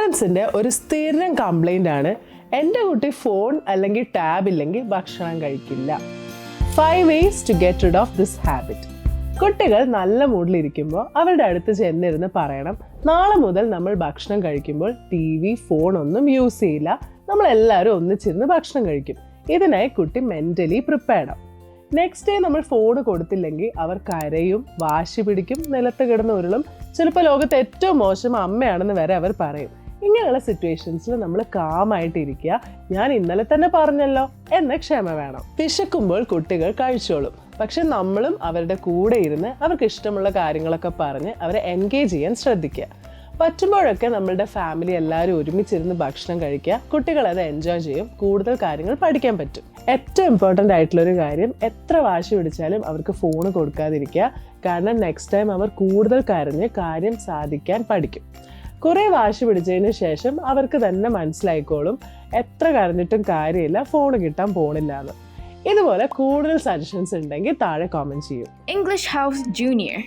പാരൻസിൻ്റെ ഒരു സ്ഥിരം കംപ്ലൈൻ്റ് ആണ് എൻ്റെ കുട്ടി ഫോൺ അല്ലെങ്കിൽ ടാബ് ഇല്ലെങ്കിൽ ഭക്ഷണം കഴിക്കില്ല. 5 ways to get rid of this habit. കുട്ടികൾ നല്ല മൂഡിലിരിക്കുമ്പോൾ അവരുടെ അടുത്ത് ചെന്നിരുന്ന് പറയണം, നാളെ മുതൽ നമ്മൾ ഭക്ഷണം കഴിക്കുമ്പോൾ TV, ഫോൺ ഒന്നും യൂസ് ചെയ്യില്ല, നമ്മളെല്ലാവരും ഒന്നിച്ചിരുന്ന് ഭക്ഷണം കഴിക്കും. ഇതിനായി കുട്ടി മെൻ്റലി പ്രിപ്പയർഡ് ആവും. നെക്സ്റ്റ് ഡേ നമ്മൾ ഫോൺ കൊടുത്തില്ലെങ്കിൽ അവർ കരയും, വാശി പിടിക്കും, നിലത്ത് കിടന്ന് ഉരുളും, ചിലപ്പോൾ ലോകത്തെ ഏറ്റവും മോശം അമ്മയാണെന്ന് വരെ അവർ പറയും. ഇങ്ങനെയുള്ള സിറ്റുവേഷൻസിൽ നമ്മൾ കാമായിട്ടിരിക്കുക, ഞാൻ ഇന്നലെ തന്നെ പറഞ്ഞല്ലോ എന്ന ക്ഷമ വേണം. വിശക്കുമ്പോൾ കുട്ടികൾ കഴിച്ചോളും, പക്ഷെ നമ്മളും അവരുടെ കൂടെ ഇരുന്ന് അവർക്ക് ഇഷ്ടമുള്ള കാര്യങ്ങളൊക്കെ പറഞ്ഞ് അവരെ എൻഗേജ് ചെയ്യാൻ ശ്രദ്ധിക്കുക. പറ്റുമ്പോഴൊക്കെ നമ്മളുടെ ഫാമിലി എല്ലാവരും ഒരുമിച്ചിരുന്ന് ഭക്ഷണം കഴിക്കുക. കുട്ടികൾ അത് എൻജോയ് ചെയ്യും, കൂടുതൽ കാര്യങ്ങൾ പഠിക്കാൻ പറ്റും. ഏറ്റവും ഇമ്പോർട്ടൻ്റ് ആയിട്ടുള്ളൊരു കാര്യം, എത്ര വാശി പിടിച്ചാലും അവർക്ക് ഫോൺ കൊടുക്കാതിരിക്കുക. കാരണം നെക്സ്റ്റ് ടൈം അവർ കൂടുതൽ കരഞ്ഞ് കാര്യം സാധിക്കാൻ പഠിക്കും. കുറേ വാശി പിടിച്ചതിന് ശേഷം അവർക്ക് തന്നെ മനസ്സിലായിക്കോളും എത്ര കരഞ്ഞിട്ടും കാര്യമില്ല, ഫോൺ കിട്ടാൻ പോണില്ല എന്ന്. ഇതുപോലെ കൂടുതൽ സജഷൻസ് ഉണ്ടെങ്കിൽ താഴെ കമൻറ്റ് ചെയ്യും. English House Junior.